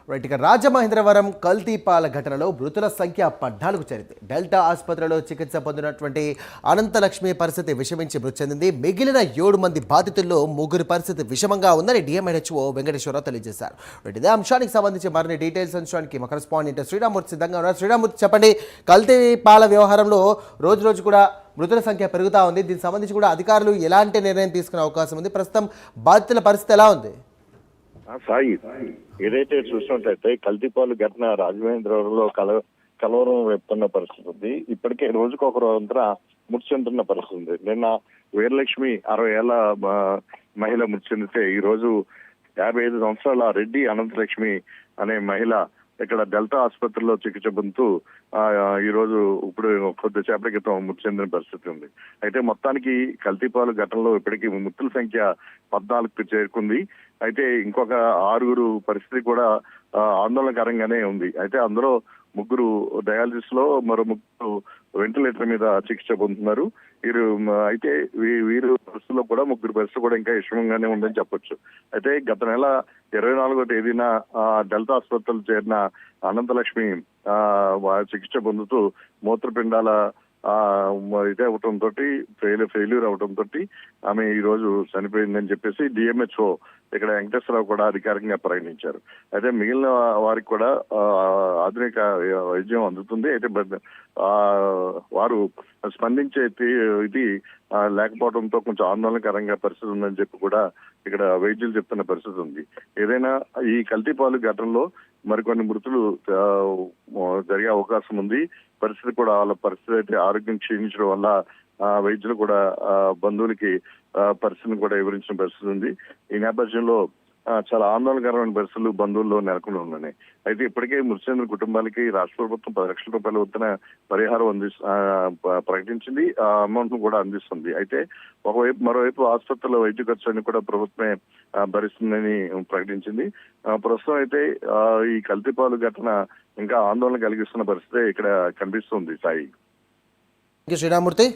Right, ఇక రాజమహేంద్రవరం కల్తీ పాల ఘటనలో మృతుల సంఖ్య 14 చేరింది. డెల్టా ఆసుపత్రిలో చికిత్స పొందినటువంటి అనంతలక్ష్మి పరిస్థితి విషమించి మృతి చెందింది. మిగిలిన 7 మంది బాధితుల్లో 3 పరిస్థితి విషమంగా ఉందని డిఎంహెచ్ఓ వెంకటేశ్వరరావు తెలియజేశారు. ఇదే అంశానికి సంబంధించి మరిన్ని డీటెయిల్స్ అంశానికి మా కరెస్పాండెంట్ శ్రీరామూర్తి సిద్ధంగా ఉన్నారు. శ్రీరామూర్తి, చెప్పండి. కల్తీ పాల వ్యవహారంలో రోజు రోజు కూడా మృతుల సంఖ్య పెరుగుతూ ఉంది. దీనికి సంబంధించి కూడా అధికారులు ఎలాంటి నిర్ణయం తీసుకునే అవకాశం ఉంది? ప్రస్తుతం బాధితుల పరిస్థితి ఎలా ఉంది? సాయి, ఏదైతే చూసినట్లయితే కల్తీపాలు ఘటన రాజమహేంద్రవరంలో కలవరం వెప్తున్న పరిస్థితి ఉంది. ఇప్పటికే రోజుకు ఒకరంతా మృతి చెందుతున్న పరిస్థితి ఉంది. నిన్న వీరలక్ష్మి 60 ఏళ్ల మహిళ మృతి చెందితే ఈ రోజు 55 సంవత్సరాల రెడ్డి అనంతలక్ష్మి అనే మహిళ ఇక్కడ డెల్టా ఆసుపత్రిలో చికిత్స పొందుతూ ఈ రోజు ఇప్పుడు కొద్దిసేపటి క్రితం మృతి చెందిన పరిస్థితి ఉంది. అయితే మొత్తానికి కల్తీపాలు ఘటనలో ఇప్పటికీ మృతుల సంఖ్య 14కు చేరుకుంది. అయితే ఇంకొక 6 పరిస్థితి కూడా ఆందోళనకరంగానే ఉంది. అయితే అందులో 3 డయాలసిస్ లో, మరో 3 వెంటిలేటర్ మీద చికిత్స పొందుతున్నారు. అయితే వీరు పరిస్థితుల్లో కూడా 3 పరిస్థితులు కూడా ఇంకా విషమంగానే ఉందని చెప్పొచ్చు. అయితే గత నెల 24వ తేదీన డెల్టా ఆసుపత్రిలో చేరిన అనంతలక్ష్మి చికిత్స పొందుతూ మూత్రపిండాల ఇదే అవటంతో ఫెయిల్యూర్ అవటంతో ఆమె ఈ రోజు చనిపోయిందని చెప్పేసి డిఎంహెచ్ఓ ఇక్కడ వెంకటేశ్వరరావు కూడా అధికారికంగా ప్రకటించారు. అయితే మిగిలిన వారికి కూడా ఆధునిక వైద్యం అందుతుంది. అయితే వారు స్పందించే ఇది లేకపోవడంతో కొంచెం ఆందోళనకరంగా పరిస్థితి ఉందని చెప్పి కూడా ఇక్కడ వైద్యులు చెప్తున్న పరిస్థితి ఉంది. ఏదైనా ఈ కల్తీపాలు ఘటనలో మరికొన్ని మృతులు జరిగే అవకాశం ఉంది. పరిస్థితి కూడా వాళ్ళ పరిస్థితి అయితే ఆరోగ్యం క్షీణించడం వల్ల వైద్యులు కూడా బంధువులకి పరిస్థితిని కూడా వివరించిన పరిస్థితి ఉంది. ఈ నేపథ్యంలో చాలా ఆందోళనకరమైన పరిస్థితులు బంధువుల్లో నెలకొని ఉన్నాయి. అయితే ఇప్పటికే మృతి చెందిన కుటుంబాలకి రాష్ట్ర ప్రభుత్వం 10 లక్షల రూపాయల వద్ద పరిహారం ప్రకటించింది. ఆ అమౌంట్ ను కూడా అందిస్తుంది. అయితే మరోవైపు ఆసుపత్రిలో వైద్య ఖర్చులను కూడా ప్రభుత్వమే భరిస్తుందని ప్రకటించింది. ప్రస్తుతం అయితే ఈ కల్తీపాలు ఘటన ఇంకా ఆందోళన కలిగిస్తున్న పరిస్థితి ఇక్కడ కనిపిస్తుంది. సాయి, శ్రీరామూర్తి.